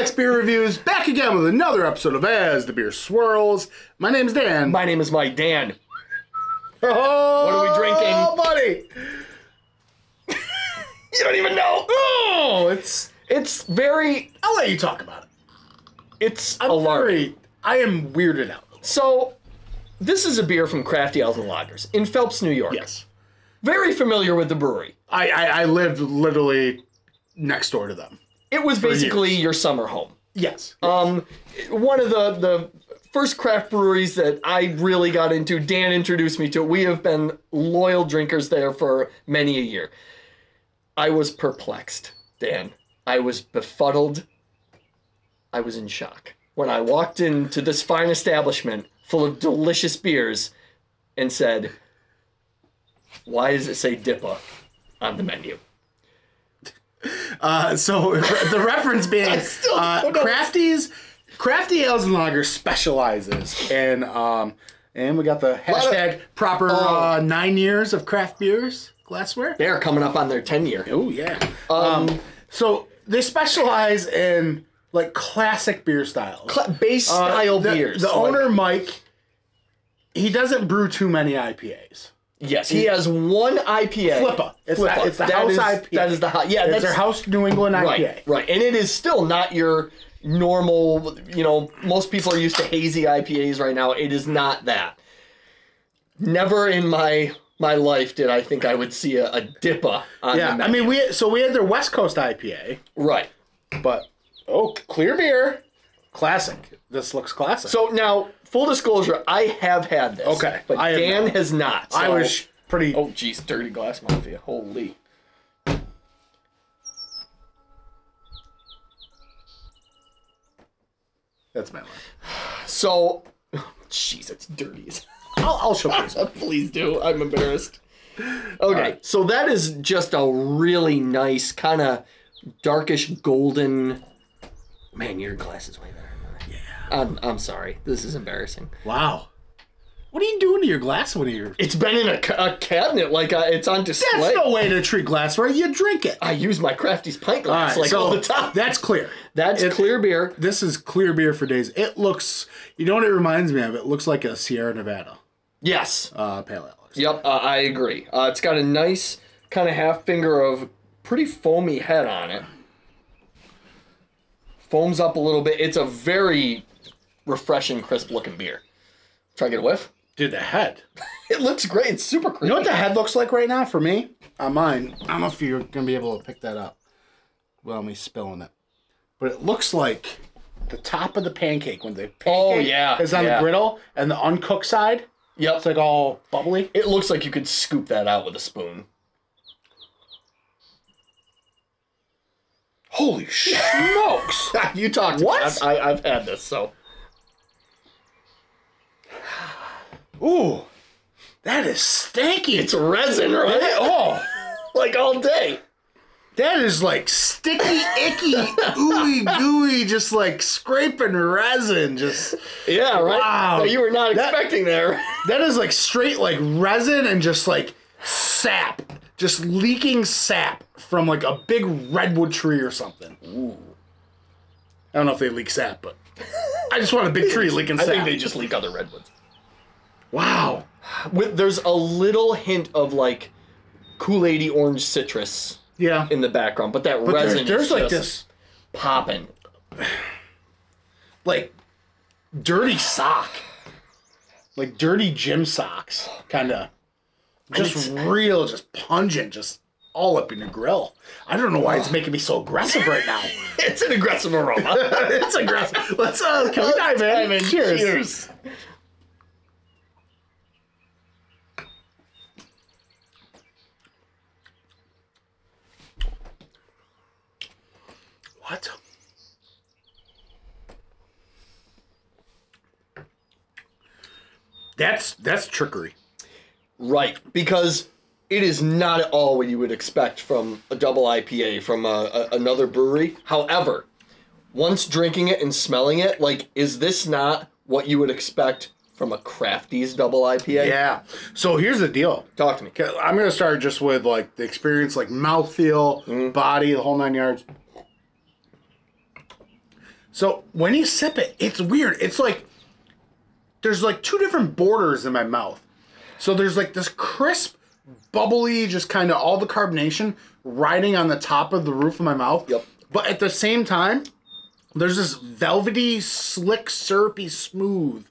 Alex Beer Reviews, back again with another episode of As the Beer Swirls. My name's Dan. My name is Mike. Dan. Oh, what are we drinking? Oh, buddy. You don't even know. Oh, It's very... I'll let you talk about it. It's alarming. I am weirded out. So, this is a beer from Crafty Ales Lagers in Phelps, New York. Yes. Very familiar with the brewery. I lived literally next door to them. It was basically your summer home. Yes. One of the first craft breweries that I really got into, Dan introduced me to. We have been loyal drinkers there for many a year. I was perplexed, Dan. I was befuddled. I was in shock when I walked into this fine establishment full of delicious beers and said, why does it say DIPA on the menu? So the reference being Crafty Ales and Lagers specializes in, and we got the hashtag proper 9 years of craft beers glassware. They're coming up on their 10 year. Oh yeah. So they specialize in like classic beer styles, base style beers. The owner Mike, he doesn't brew too many IPAs. Yes, he has one IPA. Flippa. It's the house IPA. That is the house. Yeah, that's their house New England IPA. Right, and it is still not your normal. You know, most people are used to hazy IPAs right now. It is not that. Never in my life did I think I would see a DIPA on the menu. I mean we had their West Coast IPA. Right, but clear beer, classic. This looks classic. So now, full disclosure, I have had this. Okay. But Dan has not. So. I was pretty... Oh, geez. Dirty Glass Mafia. Holy. That's my life. So... Jeez, it's dirty. I'll showcase it. Please do. I'm embarrassed. Okay. So that is just a really nice, kind of darkish golden... Man, your glass is way better. I'm sorry. This is embarrassing. Wow. What are you doing to your glass when you're... It's been in a cabinet, like it's on display. That's no way to treat glassware. You drink it. I use my Crafty's pint glass all the time. That's clear. That's clear beer. This is clear beer for days. It looks... You know what it reminds me of? It looks like a Sierra Nevada. Yes. Pale Ale. Yep, I agree. It's got a nice kind of half finger of pretty foamy head on it. Foams up a little bit. It's a very... refreshing, crisp-looking beer. Try to get a whiff? Dude, the head. It looks great. It's super crispy. You know what the head looks like right now for me? On mine. I don't know if you're going to be able to pick that up. Well, me spilling it. But it looks like the top of the pancake when the pancake is on the griddle and the uncooked side. Yep. It's like all bubbly. It looks like you could scoop that out with a spoon. Holy smokes. You talked. What? I've had this, so... Ooh, that is stanky. It's resin, right? Like all day. That is like sticky, icky, ooey gooey, just like scraping resin. Just yeah, right. Wow, no, you were not expecting there. That is like straight like resin and just like sap, just leaking sap from like a big redwood tree or something. Ooh. I don't know if they leak sap, but I just want a big tree leaking sap. I think they just leak other redwoods. Wow. There's a little hint of like Kool-Aid-y orange citrus in the background, but resin there's is like just this popping. Like dirty sock. Like dirty gym socks. Kind of. Just real, just pungent, just all up in your grill. I don't know why it's making me so aggressive right now. It's an aggressive aroma. It's aggressive. Let's can we dive in? Cheers. What? That's trickery. Right, because it is not at all what you would expect from a double IPA from another brewery. However, once drinking it and smelling it, like, is this not what you would expect from a Crafty's double IPA? Yeah. So here's the deal. Talk to me. I'm going to start just with like the experience, like mouthfeel, body, the whole 9 yards. So when you sip it, it's weird. It's like there's like two different borders in my mouth. So there's like this crisp, bubbly, just kind of all the carbonation riding on the top of the roof of my mouth. Yep. But at the same time, there's this velvety, slick, syrupy, smooth.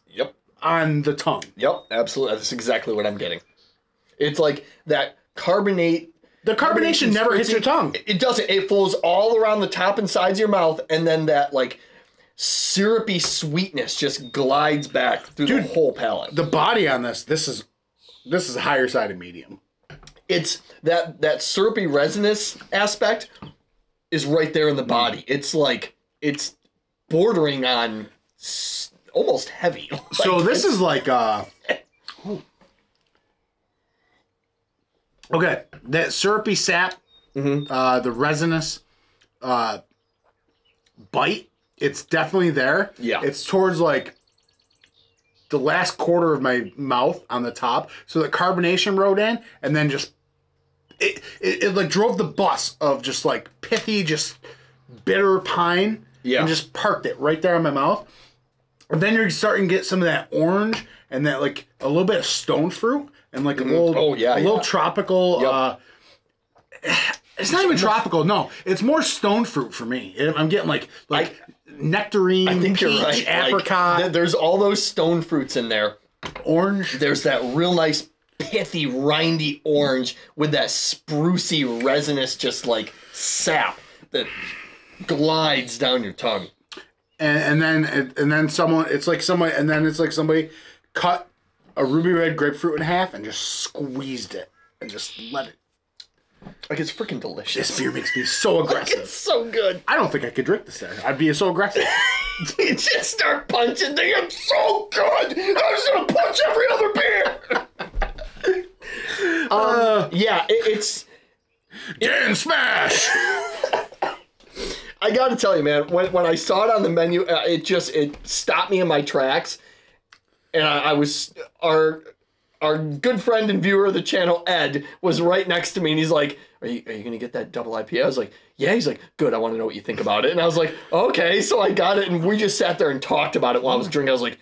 Yep. On the tongue. Yep, absolutely. That's exactly what I'm getting. It's like that carbonate. The carbonation never hits your tongue. It doesn't. It flows all around the top and sides of your mouth, and then that like syrupy sweetness just glides back through the whole palate. The body on this is a higher side of medium. It's that syrupy resinous aspect is right there in the body. It's like it's bordering on almost heavy. Like, so this is like okay, that syrupy sap, the resinous bite, it's definitely there. Yeah. It's towards like the last quarter of my mouth on the top. So the carbonation rode in and then just it like drove the bus of just like pithy, just bitter pine. Yeah. And just parked it right there in my mouth. And then you're starting to get some of that orange and that like a little bit of stone fruit. And like a little tropical. Yep. It's not even tropical. No, it's more stone fruit for me. I'm getting like nectarine, I think peach, you're right. apricot. Like, there's all those stone fruits in there. Orange. There's that real nice pithy, rindy orange with that sprucey, resinous, just like sap that glides down your tongue. And then someone. It's like somebody cut a ruby red grapefruit in half and just squeezed it and just let it. Like, it's freaking delicious. This beer makes me so aggressive. Like, it's so good. I don't think I could drink this there. I'd be so aggressive. You just start punching things. It's so good. I'm just going to punch every other beer. Yeah, it's... Dan Smash! I got to tell you, man, when I saw it on the menu, it stopped me in my tracks. And I was... Our good friend and viewer of the channel, Ed, was right next to me, and he's like, are you going to get that double IPA? I was like, yeah. He's like, good, I want to know what you think about it. And I was like, okay. So I got it, and we just sat there and talked about it while I was drinking. I was like,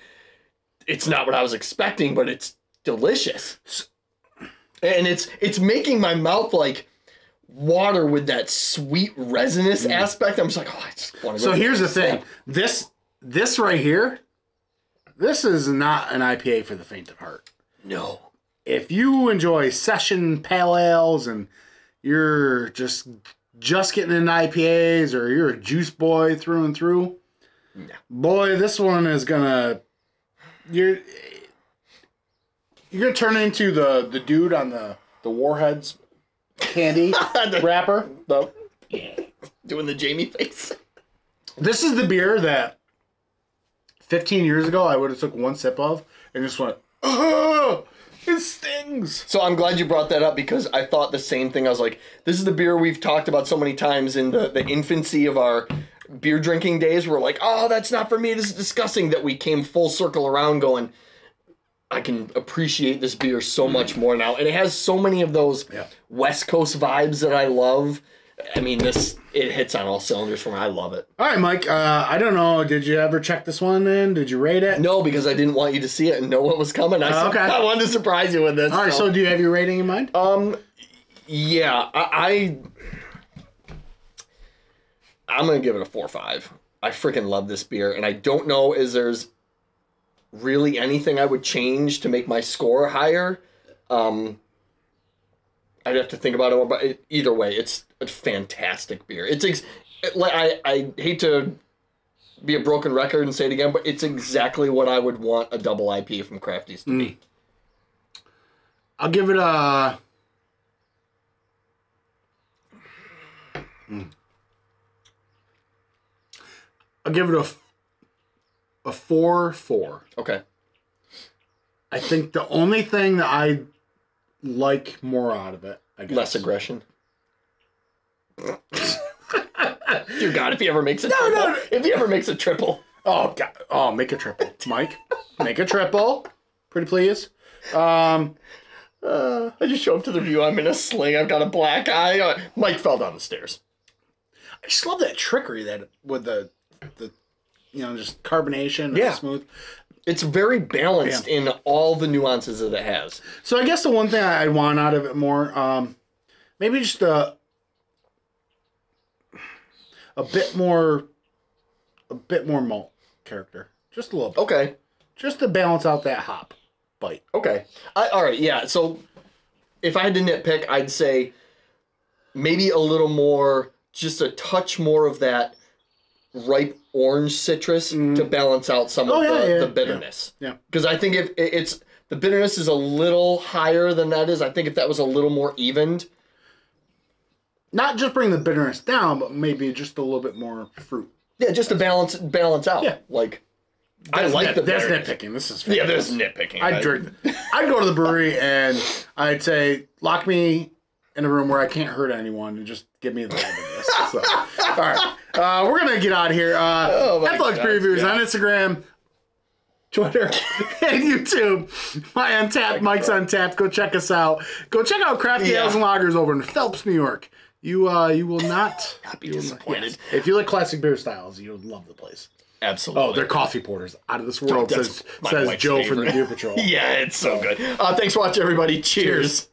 it's not what I was expecting, but it's delicious. And it's making my mouth, like, water with that sweet resinous aspect. I'm just like, oh, I just want to go. So here's the thing. This right here, this is not an IPA for the faint of heart. No. If you enjoy session pale ales and you're just getting into IPAs or you're a juice boy through and through, boy, this one is gonna you're gonna turn into the dude on the Warheads candy wrapper. Doing the Jamie face. This is the beer that 15 years ago I would have took one sip of and just went, oh, it stings. So I'm glad you brought that up because I thought the same thing. I was like, this is the beer we've talked about so many times in the infancy of our beer drinking days. We're like, oh, that's not for me. This is disgusting. That we came full circle around going, I can appreciate this beer so much more now. And it has so many of those West Coast vibes that I love. I mean, it hits on all cylinders for me. I love it. All right, Mike. I don't know. Did you ever check this one in? Did you rate it? No, because I didn't want you to see it and know what was coming. I wanted to surprise you with this. All right, so do you have your rating in mind? Yeah. I'm going to give it a 4.5. I freaking love this beer, and I don't know there's really anything I would change to make my score higher. I'd have to think about it more, but either way, it's a fantastic beer. I hate to be a broken record and say it again, but it's exactly what I would want a double IPA from Crafty's to be. I'll give it a... I'll give it a 4.4. Okay. I think the only thing that I like more out of it, I guess. Less aggression. Dear God, if he ever makes a triple. No. If he ever makes a triple. Oh, God. Oh, make a triple. Mike, make a triple. Pretty please. I just show up to the review. I'm in a sling. I've got a black eye. Mike fell down the stairs. I just love that trickery with the just carbonation. Yeah. Smooth. It's very balanced in all the nuances that it has. So I guess the one thing I want out of it more, maybe just a bit more malt character. Just a little bit. Okay. Just to balance out that hop bite. Okay. All right, yeah. So if I had to nitpick, I'd say maybe a little more, just a touch more of that ripe orange citrus to balance out some of the bitterness. Yeah. Because I think if it's the bitterness is a little higher than that is. I think if that was a little more evened. Not just bring the bitterness down, but maybe just a little bit more fruit. Yeah, just to balance out. Yeah. Like I like the That's bitterness. nitpicking. This is Yeah, there's nitpicking. I'd go to the brewery and I'd say, lock me in a room where I can't hurt anyone and just give me the vibe of this. So, all right. We're going to get out of here. Netflix Previews on Instagram, Twitter, and YouTube. My Untappd, Mike's Untappd. Go check us out. Go check out Crafty Ales and Lagers over in Phelps, New York. You will not be disappointed. Yes. If you like classic beer styles, you'll love the place. Absolutely. Oh, their coffee porters out of this world, says Joe favorite. from the Beer Patrol. Yeah, it's so good. Thanks for watching, everybody. Cheers.